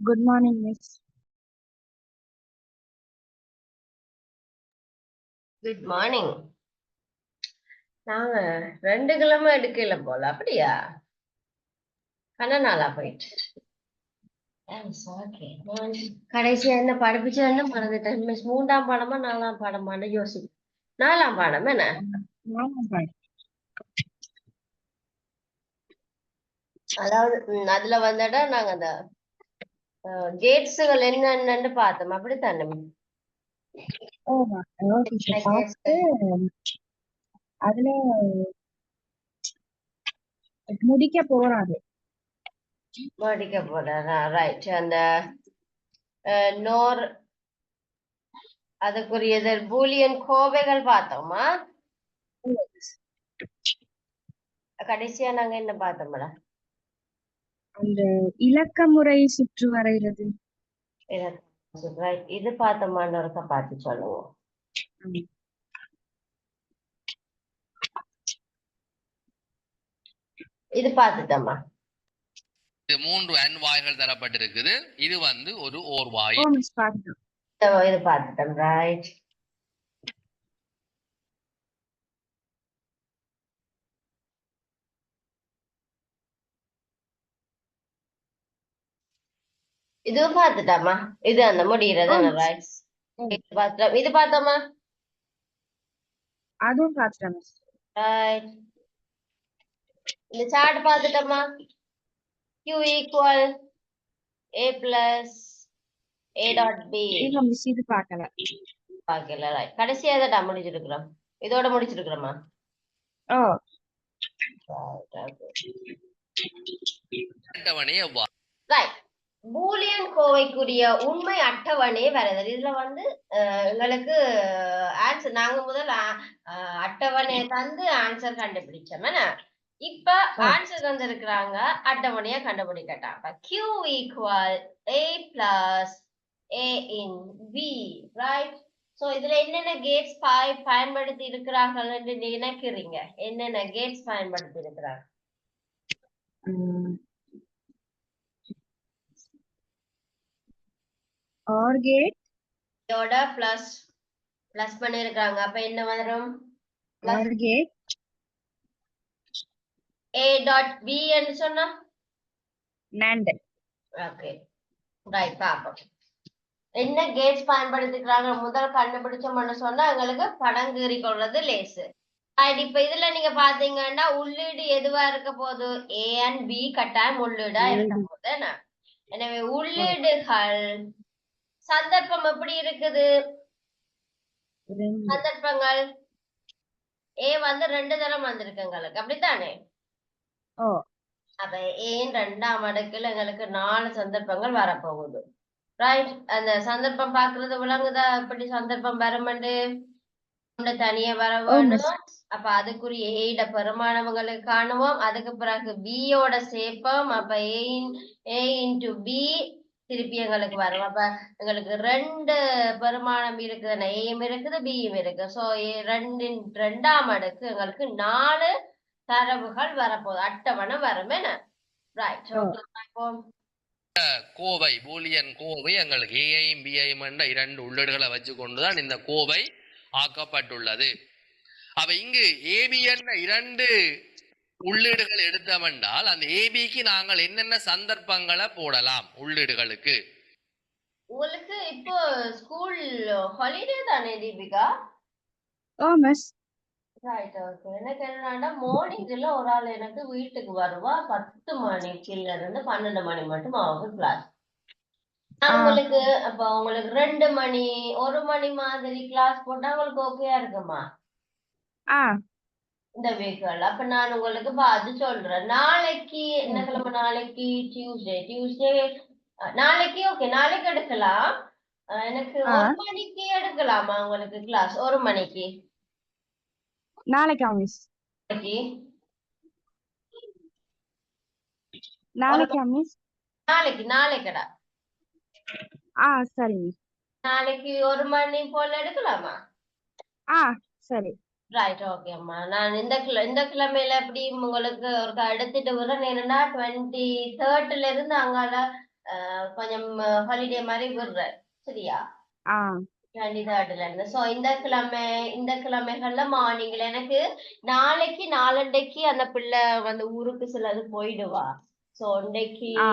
Good morning, Miss. Good morning. நாங்க 2 கிழமை எடுக்கல போல. அப்படியா? நாளா போயிட்டு கடைசியா என்ன படிப்பிச்சேன்னு மறந்துட்டேன் மிஸ். 3ஆம் பாடமா 4ஆம் பாடமான்னு யோசிப்பேன். 4ஆம் பாடம் என்ன? அதாவது அதுல வந்துட்டா நாங்க அந்த கேட்ஸுகள் என்னென்னு பார்த்தோம். அப்படித்தானே? அதுல முடிக்க போறாது. முடிக்க போறா. ரைட். அந்த நோர் அதுக்குரியது பூலியன் கோவைகள் பார்த்தோமா? கடைசியா நாங்க என்ன பார்த்தோம்ல? அந்த இலக்க முறை சுற்று வரைகிறது. இது பார்த்தோமான்னு ஒருக்க பார்த்து சொல்லுவோம். இது பார்த்துட்டோமா? இது 3 அன்வாய்கள் தரப்பட்டிருக்குது. இது ஒரு ஓர்வாய். இது பார்த்துட்டோம். ரைட். இதுவும் பார்த்துட்டாமா? இது அந்த முடிகிறது. ரைட். இது பார்த்தோமா? அதுவும் பார்த்துட்டோம். ரைட். இந்த chart பார்த்துட்டோமா? Q equal A plus A dot B. இது பார்க்கல. ரைட். கடைசியா எதா முடிச்சிருக்கிறோம்? இதோட முடிச்சிருக்கிறோமா? ஓ. அட்டவணை எவ்வா? ரைட். பூலியன் கோவைக்குரிய உண்மை அட்டவணை வருது. இதுல எங்களுக்கு ஆன்சர் நாங்க முதல்ல அட்டவணையை தந்து ஆன்சர் கண்டுபிடிச்சோம். இப்ப answer தந்திருக்கிறாங்க, அட்டவணைய கண்டுபிடிக்கட்டாங்க. Q equal A plus A in B, right? So இதுல என்னென்ன கேட்ஸ் பயன்படுத்தி இருக்கிறார்கள் என்று நினைக்கிறீங்க? என்னென்ன கேட்ஸ் பயன்படுத்தி இருக்கிறாங்க? OR கேட் இதோட பிளஸ் பண்ணிருக்காங்க. அப்ப என்ன வரும்? OR gate A dot B என்று சொன்னா NAND. ஓகே. ரைட். பாப்போம் என்ன கேட்ஸ் பயன்படுத்திக்கிறாங்க. முதல் கண்டுபிடிச்சோம்னு சொன்னா எங்களுக்கு படம் கீறி கொள்றது லேசு. இப்ப இதுல நீங்க பாத்தீங்கன்னா உள்ளீடு எதுவா இருக்க போகுது? A and B கட்டாயம் உள்ளீடா இருக்க போகுது. எனவே உள்ளீடுகள் சந்தர்ப்பம் எப்படி இருக்குது? சந்தர்ப்பங்கள் A 2 தரம் வந்திருக்கு எங்களுக்கு, அப்படித்தானே? அப்ப ஏன் 2ஆம் அடுக்குல எங்களுக்கு 4 சந்தர்ப்பங்கள் வரப்போகுது. ரைட். அந்த சந்தர்ப்பம் பாக்குறது விளங்குதா? எப்படி சந்தர்ப்பம் வருமெண்டு தனியா வர வேணும். அப்ப அதுக்குரிய ஏட பெருமானவங்களுக்கு காணுவோம். அதுக்கு பிறகு பியோட சேர்ப்போம். அப்ப A into B திருப்பி எங்களுக்கு வரும். அப்ப எங்களுக்கு 2 பெருமானம் இருக்குது. ஏயும் இருக்குது, பியும் இருக்கு. சோ 2ஆம் அடுக்கு எங்களுக்கு 4 தரவுகள் வரப்போகுது. அட்டவணை வரும். என்ன? ரைட். கோவை பூலியன் கோவை எங்களுக்கு ஏஐயும் பிஐயும் என்ற 2 உள்ளீடுகளை வச்சு கொண்டுதான் இந்த கோவை ஆக்கப்பட்டுள்ளது. அப்ப இங்கு ஏபி என்ற 2 உள்ளீடுகள் எடுத்தவென்றால் அந்த ஏபிக்கு நாங்கள் என்னென்ன சந்தர்ப்பங்களை போடலாம் உள்ளீடுகளுக்கு? உங்களுக்கு இப்போ ஸ்கூல் ஹாலிடே தானே தீபிகா? மிஸ். ரைட். ஓகே. எனக்கு என்னன்னா மார்னிங்ல ஒரு ஆள் எனக்கு வீட்டுக்கு வருவா. 10 மணிக்குல இருந்து 12 மணி மட்டும் அவருக்கு கிளாஸ். உங்களுக்கு அப்ப உங்களுக்கு 2 மணி 1 மணி மாதிரி கிளாஸ் போட்டா உங்களுக்கு ஓகேயா இருக்குமா? இந்த வீக்குல. அப்ப நான் உங்களுக்கு அது சொல்றேன். நாளைக்கு என்ன கிழமை? நாளைக்கு டியூஸ்டே. நாளைக்கு ஓகே, நாளைக்கு எடுக்கலாம். எனக்கு 1 மணிக்கு எடுக்கலாமா உங்களுக்கு கிளாஸ்? 1 மணிக்கு நாளைக்கா மிஸ்? நாளைக்கா மிஸ்? நாளைக்கடா. சரி. நாளைக்கு 1 மணி போல எடுக்கலாமா? சரி. ரைட். ஓகே அம்மா. நான் இந்த கிழமையில எப்படி உங்களுக்கு ஒரு எடுத்துட்டு வரேன். என்னன்னா 23rd இருந்து அங்கால கொஞ்சம் ஹாலிடே மாதிரி விடுறார். சரியா? ஆ 23rd இருந்து. சோ இந்த கிழமைகள்ல மார்னிங்ல எனக்கு நாளைக்கு நாளண்டைக்கு அந்த பிள்ளை வந்து ஊருக்கு சிலது போயிடுவா. சோ இன்னைக்கு ஆ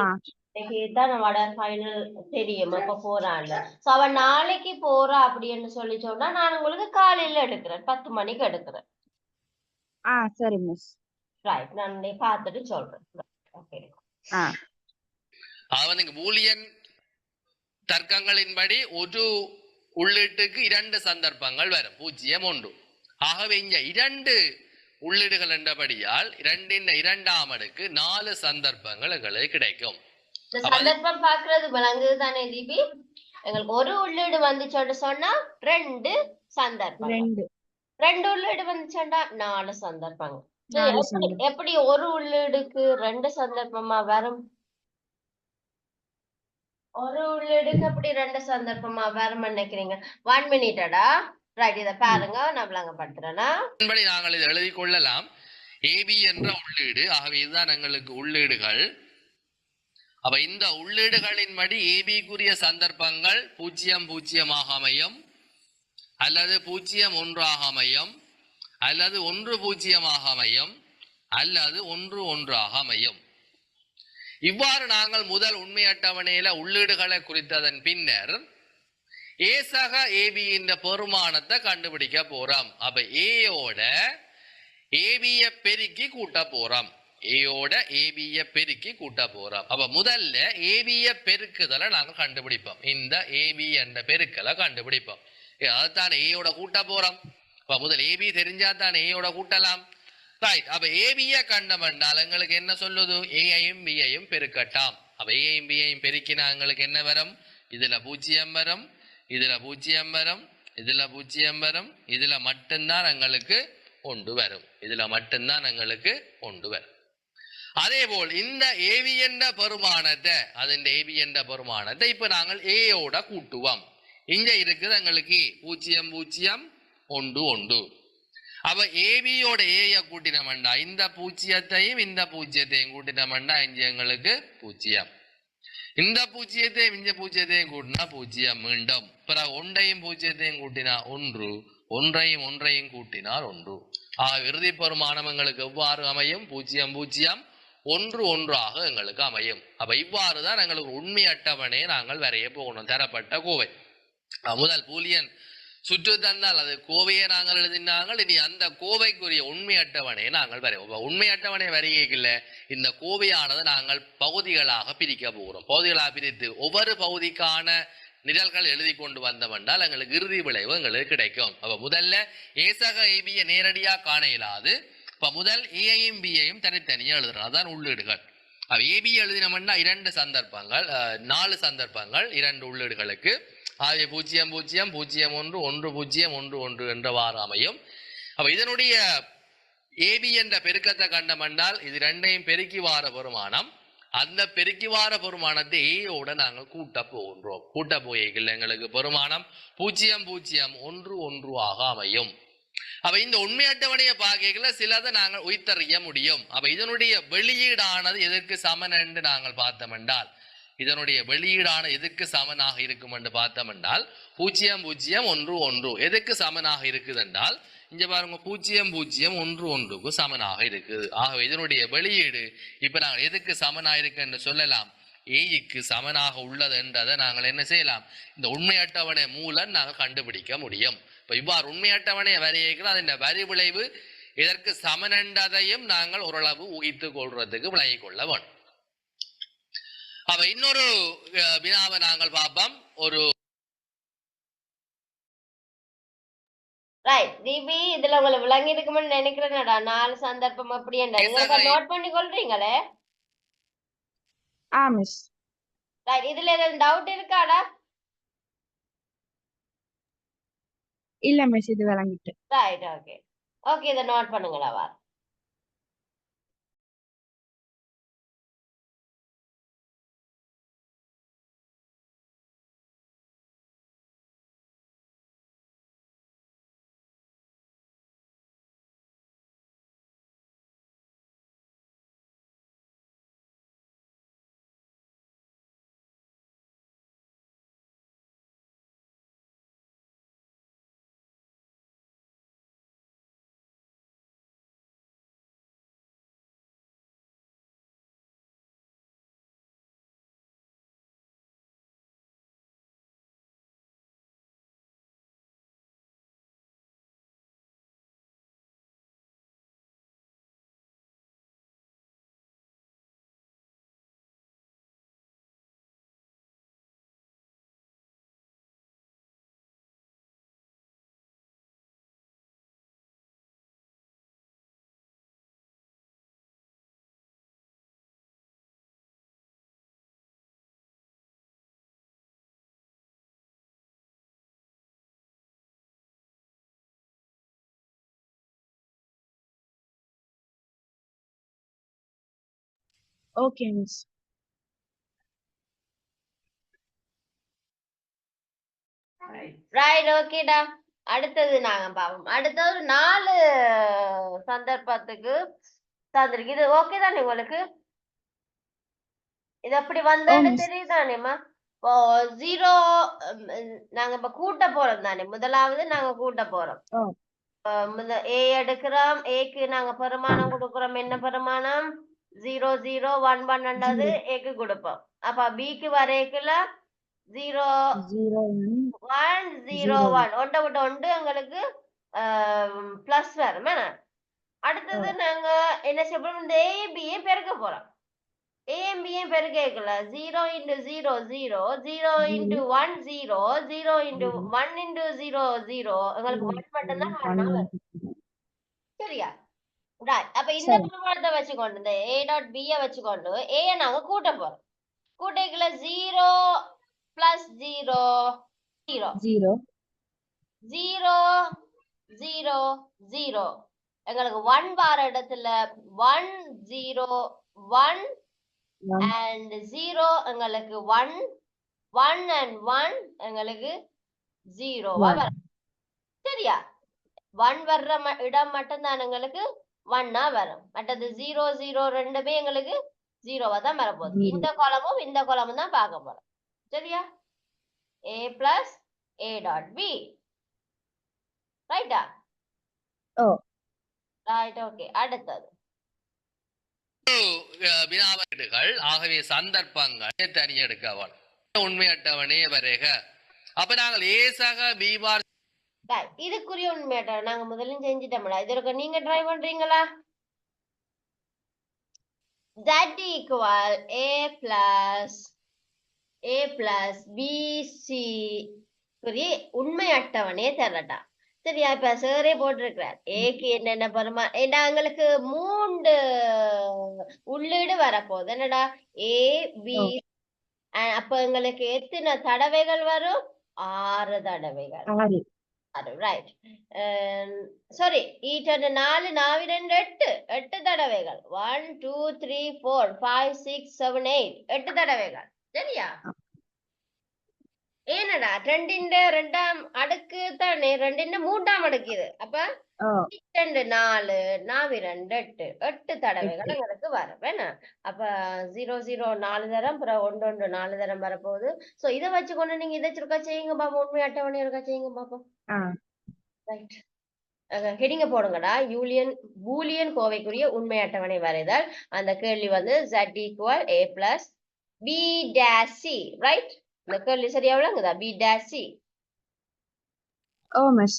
தான் நம்மளோட ஃபைனல் தெரியும் எப்ப போறான்னு. சோ அவ நாளைக்கு போறா அப்படின்னு சொல்லி சொன்னா நான் உங்களுக்கு காலையில எடுக்கிறேன், 10 மணிக்கு எடுக்கிறேன். ஆ சரி மிஸ். ரைட், நான் பார்த்துட்டு சொல்றேன். ஓகே. ஆ அதாவது பூலியன் தர்க்கங்களின்படி ஒரு உள்ளீட்டுக்கு 2 சந்தர்ப்பங்கள் வரும், 0 1. ஆகவே இங்க 2 உள்ளீடுகள் என்றபடியால் 2 அடுக்கு 4 சந்தர்ப்பங்கள் எங்களுக்கு கிடைக்கும். இந்த சந்தர்ப்பம் பாக்குறது விளங்குது தானே தீபி? எங்களுக்கு ஒரு உள்ளீடு வந்துச்சோன்னு சொன்னா 2 சந்தர்ப்பங்கள், 2 உள்ளீடு வந்துச்சோன்னா 4 சந்தர்ப்பங்கள். எப்படி ஒரு உள்ளீடுக்கு 2 சந்தர்ப்பமா வரும்? ஒரு உள்ளீடுக்கு அப்படி 2 சந்தர்ப்பமா வரும் நினைக்கிறீங்க? 1 மினிட்டடா. ரைட், இத பாருங்க, நான் விளங்கப்படுத்துறேன்னா இதன்படி நாங்கள் இதை எழுதி கொள்ளலாம். ஏபி என்ற உள்ளீடு, ஆகவே இதுதான் எங்களுக்கு உள்ளீடுகள். அப்ப இந்த உள்ளீடுகளின்படி ஏபிக்குரிய சந்தர்ப்பங்கள் 0 0 அமையும், அல்லது 0 1 அமையும், அல்லது 1 0 அமையும், அல்லது 1 1 அமையும். இவ்வாறு நாங்கள் முதல் உண்மை அட்டவணையில உள்ளீடுகளை குறித்ததன் பின்னர் ஏசக ஏபி என்ற பெருமானத்தை கண்டுபிடிக்க போறோம். அப்ப ஏயோட ஏபிய பெருக்கி கூட்ட போறோம், ஏயோட ஏபிய பெருக்கி கூட்ட போறோம். அப்ப முதல்ல ஏபிய பெருக்குதலை நாங்க கண்டுபிடிப்போம், இந்த ஏபி என்ற பெருக்கலை கண்டுபிடிப்போம். அதுதான் ஏயோட கூட்ட போறோம். அப்ப முதல் ஏபி தெரிஞ்சா தான் ஏயோட கூட்டலாம். ரைட், அப்ப ஏபிய கண்டம் என்றால் எங்களுக்கு என்ன சொல்லுது? ஏஐயும் பியையும் பெருக்கட்டாம். அப்ப ஏஐயும் பியையும் பெருக்கினா எங்களுக்கு என்ன வரும்? இதுல 0 வரும், இதுல 0 வரும், இதுல 0 வரும், இதுல மட்டும்தான் எங்களுக்கு 1 வரும், இதுல மட்டும்தான் எங்களுக்கு 1 வரும். அதே போல் இந்த ஏவி என்ற பெருமானத்தை, அதன் ஏவி என்ற பெருமானத்தை இப்ப நாங்கள் ஏயோட கூட்டுவோம். இங்க இருக்குது எங்களுக்கு 0 0 1 1. அப்ப ஏபியோட ஏய கூட்டினோம்டா இந்த 0த்தையும் இந்த 0த்தையும் கூட்டினோம்டா இங்க எங்களுக்கு 0. இந்த 0த்தையும் இந்த 0த்தையும் கூட்டினா 0 மீண்டும். பிறகு 1ஐயும் 0த்தையும் கூட்டினா 1, 1ஐயும் 1ஐயும் கூட்டினால் 1. இறுதி பெருமானம் எங்களுக்கு எவ்வாறு அமையும்? 0 0 1 1 ஆக எங்களுக்கு அமையும். அப்ப இவ்வாறுதான் எங்களுக்கு உண்மை அட்டவணையை நாங்கள் வரைய போகணும், தரப்பட்ட கோவை. முதல் பூலியன் சுற்று தந்தால் அது கோவையை நாங்கள் எழுதினாங்கள். இனி அந்த கோவைக்குரிய உண்மை அட்டவணையை நாங்கள் வரைவோம். உண்மை அட்டவணை வரையில இந்த கோவையானது நாங்கள் பகுதிகளாக பிரிக்க போகிறோம். பகுதிகளாக பிரித்து ஒவ்வொரு பகுதிக்கான நிரல்கள் எழுதி கொண்டு வந்தவென்றால் எங்களுக்கு இறுதி விளைவு எங்களுக்கு கிடைக்கும். அப்ப முதல்ல ஏசக ஏபியை நேரடியா காண இயலாது. இப்ப முதல் ஏஐயும் பியையும் தனித்தனியா எழுதுறோம், அதான் உள்ளீடுகள். அப்ப ஏபி எழுதினோம்னா 2 சந்தர்ப்பங்கள், 4 சந்தர்ப்பங்கள் 2 உள்ளீடுகளுக்கு. ஆகிய 0 0 0 1 1 0 1 1 என்றவாறு அமையும். அப்ப இதனுடைய ஏபி என்ற பெருக்கத்தை கண்டமென்றால் இது 2ஐயும் பெருக்கி வார பெருமானம். அந்த பெருக்கி வார பெருமானத்தை ஏயோட நாங்கள் கூட்ட போகின்றோம். கூட்ட போய்கள் எங்களுக்கு பெருமானம் 0 0 1 1 ஆக அமையும். அப்ப இந்த உண்மை அட்டவணையை பார்க்கல சிலதை நாங்கள் உய்தறிய முடியும். அப்ப இதனுடைய வெளியீடானது எதற்கு சமன் என்று நாங்கள் பார்த்தோம் என்றால், இதனுடைய வெளியீடான எதுக்கு சமனாக இருக்கும் என்று பார்த்தோம் என்றால் 0 0 1 1 எதுக்கு சமனாக இருக்குது என்றால் இங்க பாருங்க 0 0 1 1க்கு சமனாக இருக்குது. ஆகவே இதனுடைய வெளியீடு இப்ப நாங்கள் எதுக்கு சமனாக இருக்கு என்று சொல்லலாம்? ஏய்க்கு சமனாக உள்ளது என்றதை நாங்கள் என்ன செய்யலாம்? இந்த உண்மை அட்டவணை மூலம் நாங்கள் கண்டுபிடிக்க முடியும். இப்ப இவ்வாறு உண்மை அட்டவணையை வரையறுக்கிறோம். அதன் வரி விளைவு இதற்கு சமனன்றதையும் நாங்கள் ஓரளவு ஊகித்துக் கொள்றதுக்கு விளங்கிக் கொள்ள வேண்டும். அப்ப இன்னொரு வினாவை நாங்கள் பார்ப்போம். ஒரு ரைட் தீபி, இதுல உங்களுக்கு விளங்கி இருக்கும்னு நினைக்கிறேன்டா. 4 சந்தர்ப்பம் அப்படி நோட் பண்ணி கொள்றீங்களே? மிஸ். ரைட், இதுல ஏதாவது டவுட் இருக்காடா? இல்ல மிஸ், இது விளங்கிட்டு. ரைட், ஓகே ஓகே, இதை நோட் பண்ணுங்களா? Okay miss. ரைட், ஓகேடா. அடுத்தது நாங்க பாப்போம். அடுத்தது 4 சந்தர்ப்பத்துக்கு தந்திருக்கு. இது ஓகே தானே உங்களுக்கு? இது அப்படி ஓ வந்தேன்னு மிஸ். தெரியுதானேம்மா? இப்போ 0 நாங்க இப்ப கூட்ட போறோம் தானே, முதலாவது நாங்க கூட்ட போறோம். ஓ A எடுக்கிறோம். Aக்கு நாங்க பெருமானம் கொடுக்கிறோம். என்ன பெருமானம்? 0 0 1 1 என்றது 0 Aக்கு கொடுப்போம். அப்ப Bக்கு வரைக்குள்ள 0 0 1 0 0 1 ஒன்றை விட்டு ஒன்று எங்களுக்கு பிளஸ் வரும். அடுத்தது நாங்க என்ன செய்யணும்? இந்த ஏபியை பெருக்க போறோம். ஏஎம்பியும் பெருக்கல 0 into 0 0 0 into 1 0 0 into 1 into 0 0 எங்களுக்கு 1 மட்டும்தான் வரணும். சரியா? ரைட். அப்ப இந்த சரி. பெருமானத்தை வச்சுக்கொண்டு இந்த A dot B வச்சுக்கொண்டு A நாங்க கூட்ட போறோம். கூட்டைக்குள்ள 0 plus 0 0 0 0 0 0 எங்களுக்கு 1 வார இடத்துல 1 0 1 1 and 0 எங்களுக்கு 1 1 and 1 எங்களுக்கு 0 வரும். சரியா? 1 வர்ற இடம் மட்டும்தான் எங்களுக்கு 1 வரும். மற்றது 0 0 ரெண்டுமே எங்களுக்கு 0 தான் வரப்போகுது. இந்த காலமும் இந்த காலமும் தான் பார்க்க போறோம். சரியா? A plus A dot B. ரைட்டா? ஓ ரைட், ஓகே. அடுத்தது வினாவீடுகள். ஆகவே சந்தர்ப்பங்கள் தனி எடுக்கவன் உண்மை அட்டவணையை வரைக. அப்ப நாங்கள் ஏசாக பீபார் இதுக்குரிய உண்மையாட்ட நாங்க முதல்ல செஞ்சிட்டோம்ல. இதற்கு நீங்க ட்ரை பண்றீங்களா? Z equal A plus BC உண்மை அட்டவணையை தரட்டா. சரியா? இப்ப சேரே போட்டிருக்கிறார். ஏக்கு என்னென்ன பெருமா எங்களுக்கு 3 உள்ளீடு வரப்போகுது. என்னடா? A B. அப்ப எங்களுக்கு எத்தனை தடவைகள் வரும்? 6 தடவைகள். 6. ரைட். சாரி, 4 4 8 8 தடவைகள். 1 2 3 4 5 6 7 8 8 தடவைகள். சரியா? ஏனடா 2 2ஆம் அடுக்கு தானே, 2 3ஆம் அடுக்கு இது. அப்ப 2 4 4 2 8 தடவைகள் எங்களுக்கு வரும். என்ன? அப்ப 0 0 4 தரம், அப்புறம் 1 1 4 தரம் வரப்போகுது. சோ இதை வச்சுக்கொண்டு நீங்க இதை சுருக்கா செய்யுங்க பாப்போம். உண்மை அட்டவணை இருக்கா செய்யுங்க பாப்போம். ரைட். ஹெடிங்க போடுங்கடா. பூலியன் கோவைக்குரிய உண்மை அட்டவணை வரைதல். அந்த கேள்வி வந்து Z equal A plus B dash C. Right? இந்த கேள்வி சரியா விளங்குதா? B dash C. Oh miss.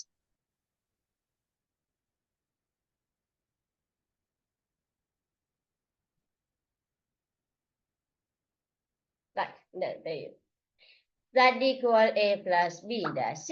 Right. There you. Z equal A plus B dash C.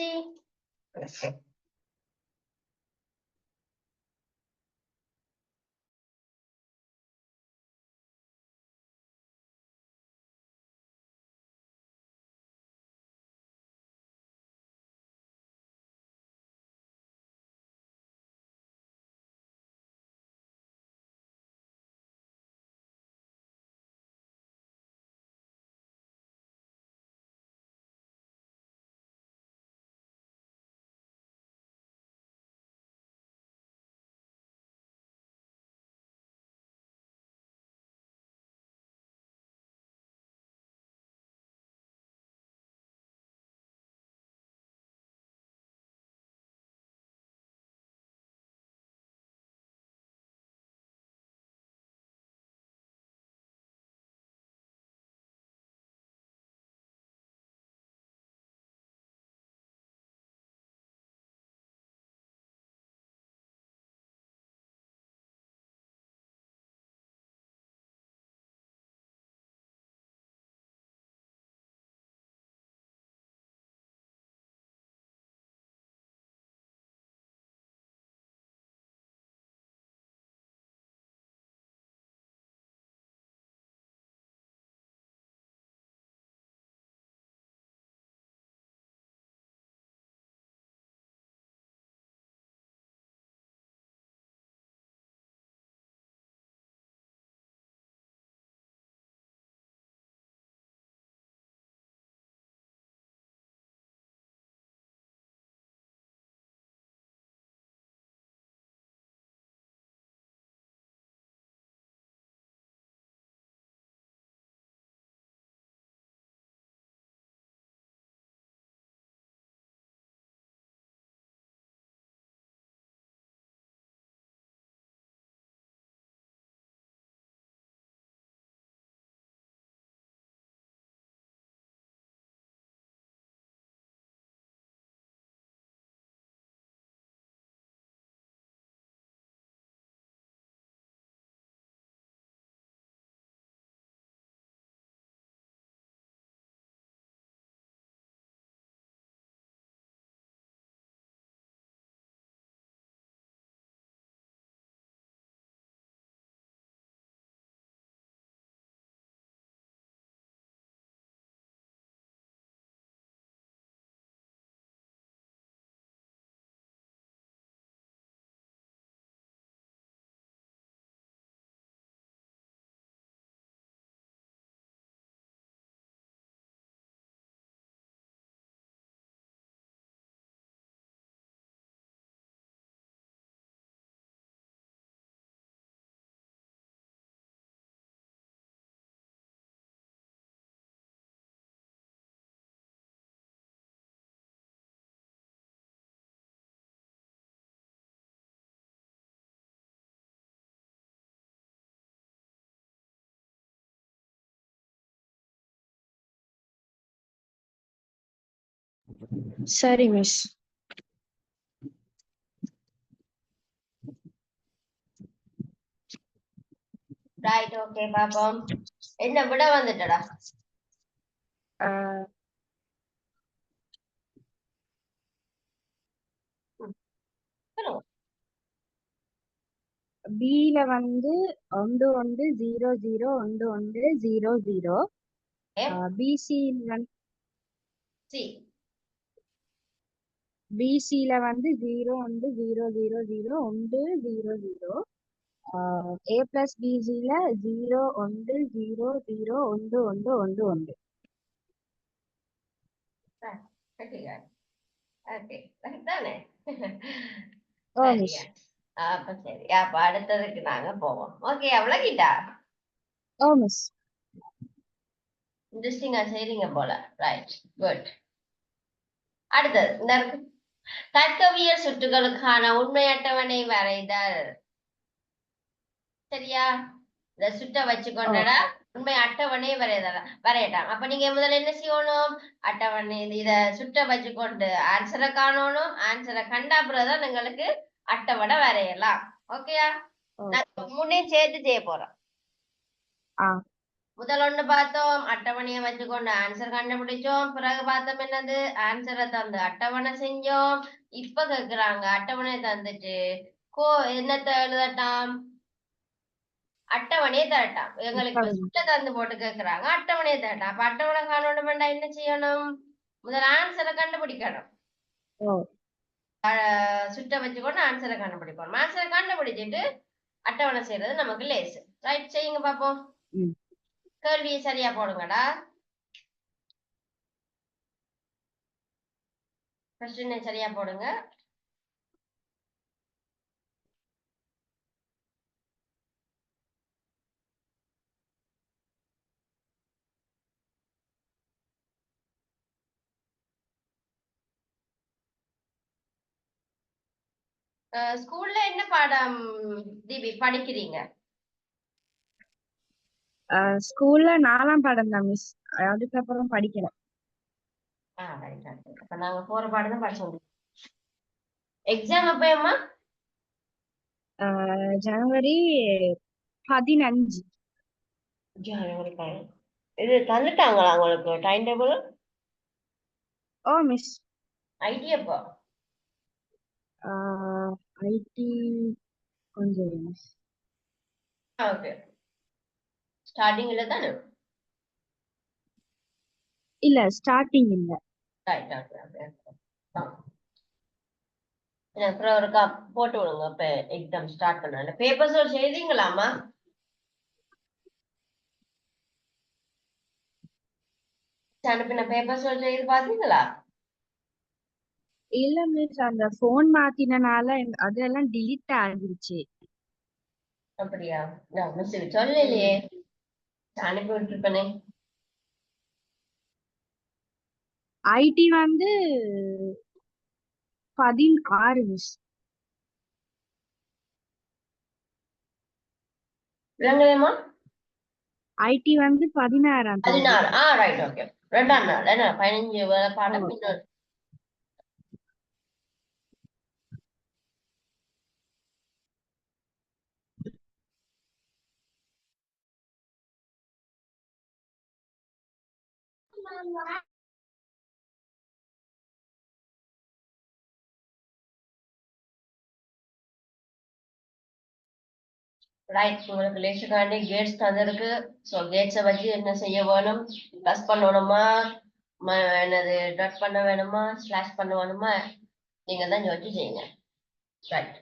சரி மிஸ். ரைட், ஓகே பாப்போம். என்ன விட வந்துட்டடா? சொல்லுங்க. பில வந்து 110011000. சி பிசில வந்து 01000100. ஏ பிளஸ் பிஜில 01001111. ஓகே தானே? ஓ சரியா? மிஸ். அப்ப சரி, அப்ப அடுத்ததுக்கு நாங்க போவோம். ஓகே, அவ்வளவுகிட்டா ஓ மிஸ். இன்ட்ரெஸ்டிங்கா செய்றீங்க போல. Right, good. அடுத்தது இந்த இருக்கு. தர்க்கவியல் சுற்றுகளுக்கான உண்மை அட்டவணை வரைதல். சரியா? இந்த சுட்ட வச்சு ஓ கொண்டடா உண்மை அட்டவணை வரையட்டாங்க. அப்ப நீங்க முதல்ல என்ன செய்யணும்? அட்டவணை இத சுட்ட வச்சு கொண்டு ஆன்சரை காணணும். ஆன்சரை கண்டா பிறகுதான் உங்களுக்கு அட்டவணை வரையலாம். ஓகேயா? ஓ நான் முன்னே சேர்த்து செய்ய போறோம். ஆ முதல் ஒண்ணு பார்த்தோம், அட்டவணையை வச்சுக்கொண்டு ஆன்சர் கண்டுபிடிச்சோம். பிறகு பார்த்தோம் என்னது, ஆன்சரை தந்து அட்டவணை செஞ்சோம். இப்ப கேக்குறாங்க அட்டவணை தந்துட்டு என்னத்த எழுதட்டாம்? அட்டவணையை தரட்டாம். எங்களுக்கு இப்ப உட்காருங்க. சுட்ட தந்து போட்டு கேக்குறாங்க, அட்டவணையை தரட்டாம். அப்ப அட்டவணை காணணும் வேண்டாம், என்ன செய்யணும்? முதல் ஆன்சரை கண்டுபிடிக்கணும். ஓ சுட்ட வச்சுக்கொண்டு ஆன்சரை கண்டுபிடிக்கணும். ஆன்சரை கண்டுபிடிச்சிட்டு அட்டவணை செய்யறது நமக்கு லேசு. ரைட், செய்யுங்க பாப்போம். ம் கேள்வியை சரியா போடுங்கடா. கொஸ்டினை சரியா போடுங்க. ஸ்கூல்ல என்ன பாடம் தீபி படிக்கிறீங்க? ஸ்கூல்ல 4ஆம் பாடம் தான் மிஸ். அதுக்கப்புறம் படிக்கல. ரைட். அப்ப நாங்க போற பாடம் தான் படிச்சோம். எக்ஸாம் எப்பயம்மா? ஜனவரி 15. ஜனவரி 15. இது தந்துட்டாங்களா உங்களுக்கு டைம் டேபிள்? ஓ மிஸ். ஐடி எப்போ? ஐடி கொஞ்சம் மிஸ். ஓகே, ஸ்டார்டிங்ல தானே? இல்ல ஸ்டார்டிங் இல்ல. Right, okay. அப்புறம் ஒருக்கா போட்டு விடுங்க. இப்ப எக்ஸாம் ஸ்டார்ட் பண்ண பேப்பர்ஸ் எழுதிங்களாமா? அனுப்பின பேப்பர்ஸ் எழுதி பாத்தீங்களா? இல்ல மிஸ், அந்த போன் மாத்தினால அதெல்லாம் டிலீட் ஆகிருச்சு. அப்படியா? நான் மிஸ் சொல்லலையே, அனுப்பி விட்டுருப்பேனே. ஐடி வந்து 16 மிஸ். விளங்கவேமா? ஐடி வந்து 16ஆம் தேதி. 16. Right, okay. 2ஆம் நாள் என்ன 15 பாடம் ஓ இன்னொரு ரைட். உங்களுக்கு லேசுக்காண்டி கேட்ஸ் தந்திருக்கு. ஸோ கேட்ஸை வச்சு என்ன செய்ய வேணும்? ப்ளஸ் பண்ணணுமா, என்னது டாட் பண்ண வேணுமா, ஸ்லாஷ் பண்ண வேணுமா, நீங்க தான் யோசிச்சு செய்யுங்க. ரைட்.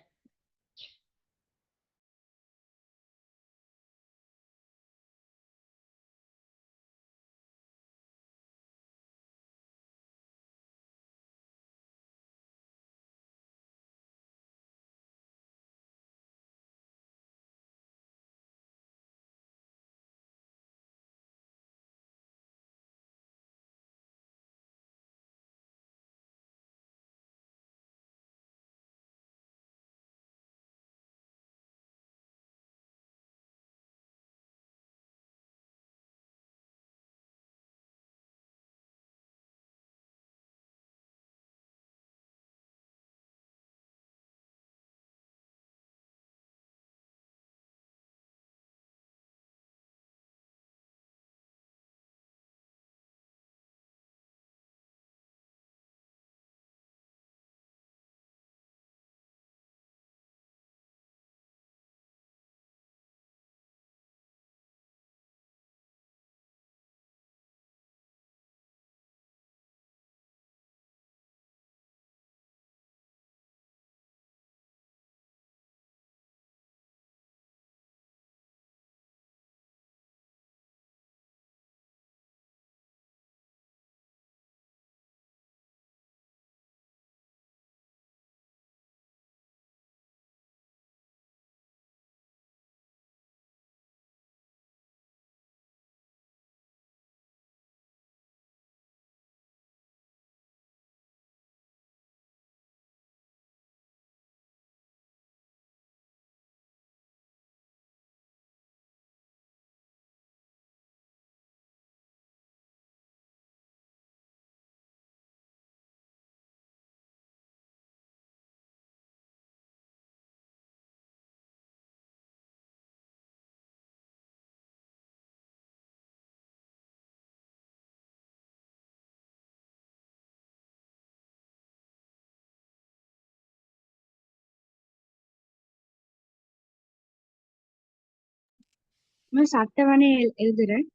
மிஸ் அட்டவணை எழுதுறேன்.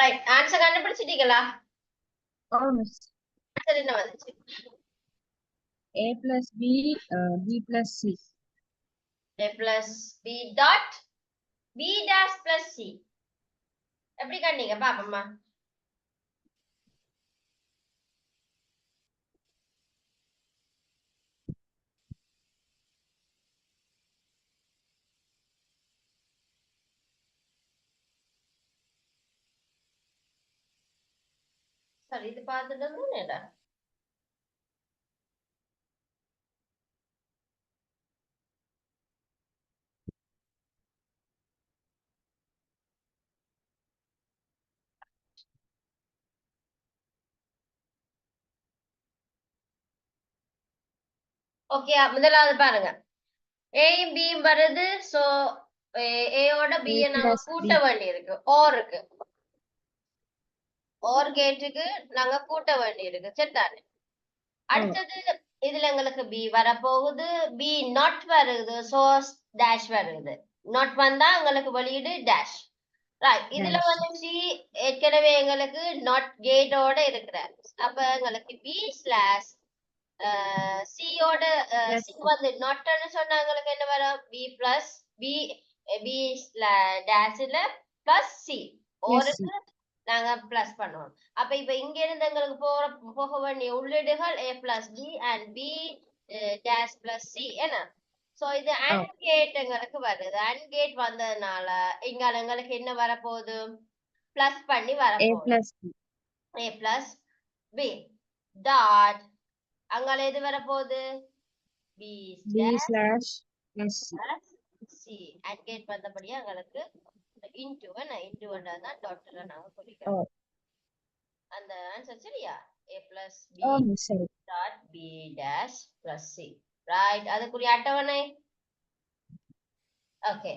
ரைட், ஆன்சர் கண்டுபிடிச்சிட்டீங்களா? ஓ மிஸ். ஆன்சர் என்ன வந்துச்சு? A plus B, B plus C. A plus B dot B dash plus C. எப்படி கண்டீங்க பாப்போமா? சரி, இது பார்த்துட்டு இருந்தேன்டா. ஓகே, முதலாவது பாருங்க. ஏயும் பியும் வருது. சோ ஏயோட A பியை நாங்க plus கூட்ட B. வேண்டி இருக்கு. ஓருக்கு ஓர் கேட்டுக்கு நாங்க கூட்ட வேண்டி இருக்கு. சரிதானே? அடுத்தது இதுல எங்களுக்கு பி வரப்போகுது. பி நாட் வருது. சோ டேஷ் வருது. நாட் வந்தா எங்களுக்கு வெளியீடு டேஷ். ரைட், இதுல Dash. வந்து சி ஏற்கனவே எங்களுக்கு நாட் கேட்டோட இருக்கிறார். அப்ப எங்களுக்கு பி ஸ்லாஷ் சியோட Plus சி C. வந்து நாட்னு சொன்னா எங்களுக்கு என்ன வரும்? பி பிளஸ் பி பி டேஷ்ல பிளஸ் சி Plus C. ஓருக்கு நாங்க பிளஸ் பண்ணுவோம். அப்ப இப்ப இங்க இருந்து எங்களுக்கு போக வேண்டிய உள்ளீடுகள் a plus B and B dash plus C என்ன. சோ இது அண்ட் கேட் எங்களுக்கு வருது. அண்ட் கேட் வந்ததுனால இங்க எங்களுக்கு என்ன வரப்போகுது? பிளஸ் பண்ணி A வரப்போகுது. plus B. a plus B dot அங்கால எது வரப்போகுது? b B slash plus C. C and gate வந்தபடியா எங்களுக்கு இன்டு தான் டாட்டர் நாங்க குறிக்கிறோம். அந்த ஆன்சர் சரியா? a plus b oh miss சரி. dot b dash plus c. Right, அதுக்குரிய அட்டவணை. ஓகே,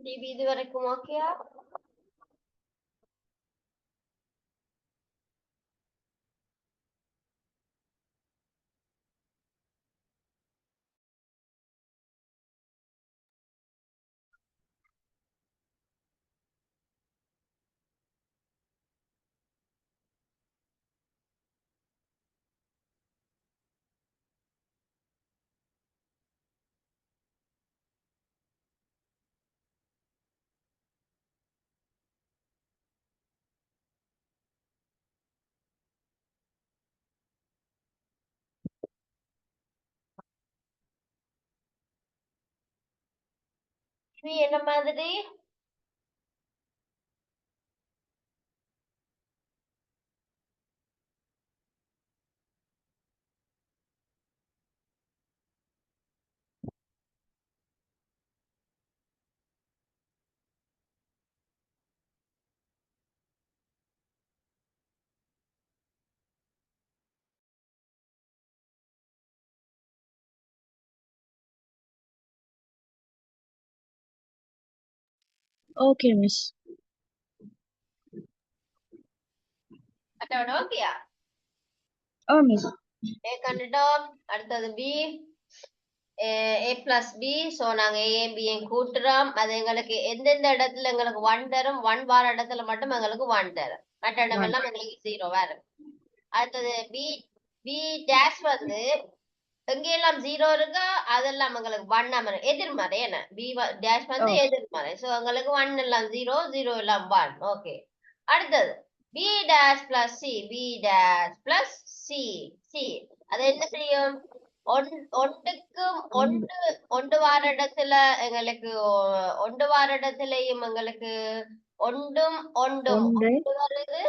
டிபி இது வரைக்கும் ஓகேயா? டிபி என்ன மாதிரி? Okay miss. அட்டவணை ஓகேயா? Oh miss. ஏ கண்டுட்டோம். அடுத்தது B, a plus b. So நாங்க a b கூட்டுறோம். அது எங்களுக்கு எந்தெந்த இடத்துல எங்களுக்கு 1 தரும், 1 வார இடத்துல மட்டும் எங்களுக்கு 1 தரும். மற்ற இடமெல்லாம் எங்களுக்கு 0 வரும். அடுத்தது b, b dash வந்து எங்கெல்லாம் 0 இருக்கோ அதெல்லாம் எங்களுக்கு 1 அமரும். எதிர்மறை என்ன? b dash வந்து எதிர்மறை. ஸோ எங்களுக்கு 1 எல்லாம் 0, 0 எல்லாம் 1. ஓகே. அடுத்தது b dash plus c, b dash plus c, c. அது என்ன செய்யும்? ஒன்றுக்கும் ஒன்று வார இடத்துல எங்களுக்கு ஒன்று வார இடத்துலயும் எங்களுக்கு ஒன்றும் ஒன்றும் வருது.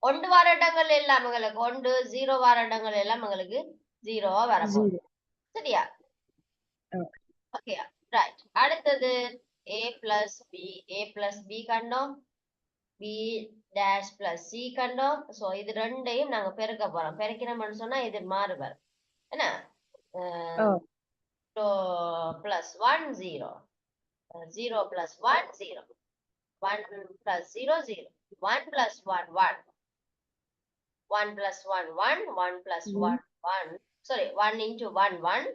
ஒன்று வார இடங்கள் எல்லாம் எங்களுக்கு 1, 0 வார இடங்கள் எல்லாம் எங்களுக்கு 0 வரப்போகுது. சரியா? Okay right. அடுத்தது a plus b கண்டோம், b dash plus c கண்டோம். சோ இது ரெண்டையும் நாங்க பெருக்க போறோம். பெருக்கிறோம்னு சொன்னா இது மாறுபார் என்ன? plus 1 0, 0 plus 1 0, 1 plus 0 0, 1 plus 1 1, 1 plus 1 1, 1 plus 1 1, sorry 1 into 1 1,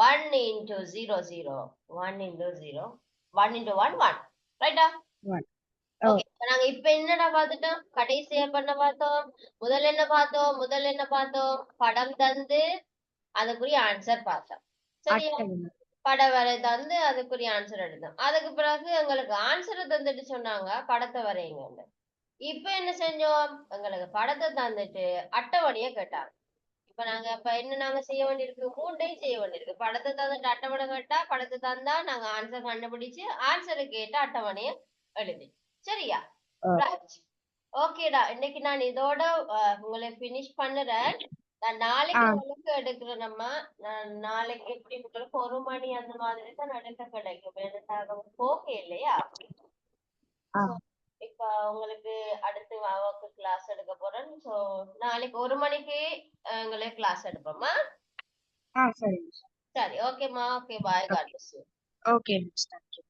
1 into 0 0, 1 into 0, 1 into 1 1, ரைட்டா? ஓகே. நாங்க இப்ப என்னடா பார்த்துட்டோம்? கடைசியா பண்ண பார்த்தோம். முதல்ல என்ன பார்த்தோம்? படம் தந்து அதுக்குரிய ஆன்சர் பார்த்தோம். சரியா? படம் வரை தந்து அதுக்குரிய ஆன்சர் எடுத்தோம். அதுக்கு பிறகு எங்களுக்கு ஆன்சரை தந்துட்டு சொன்னாங்க படத்தை வரையுங்க. இப்ப என்ன செஞ்சோம்? எங்களுக்கு படத்தை தந்துட்டு அட்டவணையை கேட்டாங்க. இப்ப நாங்க செய்ய வேண்டியிருக்கு? 3ஐயும் செய்ய வேண்டியிருக்கு. படத்தை தந்துட்டு அட்டவணை கேட்டா, படத்தை தந்தா நாங்க ஆன்சர் கண்டுபிடிச்சு ஆன்சருக்கு கேட்ட அட்டவணையை எழுதி. சரியா? ஓகேடா. இன்னைக்கு நான் இதோட உங்களை பினிஷ் பண்ணுறேன். நான் நாளைக்கு உங்களுக்கு எடுக்கிறேன். நான் நாளைக்கு எப்படி உங்களுக்கு 1 மணி அந்த மாதிரி தான் எடுக்க கிடைக்கும். எனக்கு ஓகே இல்லையா? இப்ப உங்களுக்கு அடுத்து வாவுக்கு கிளாஸ் எடுக்க போறேன். சோ நாளைக்கு 1 மணிக்கு உங்களுக்கு கிளாஸ் எடுப்போமா? சரி ஓகேம்மா. Okay bye. God bless you. Okay miss. Thank you.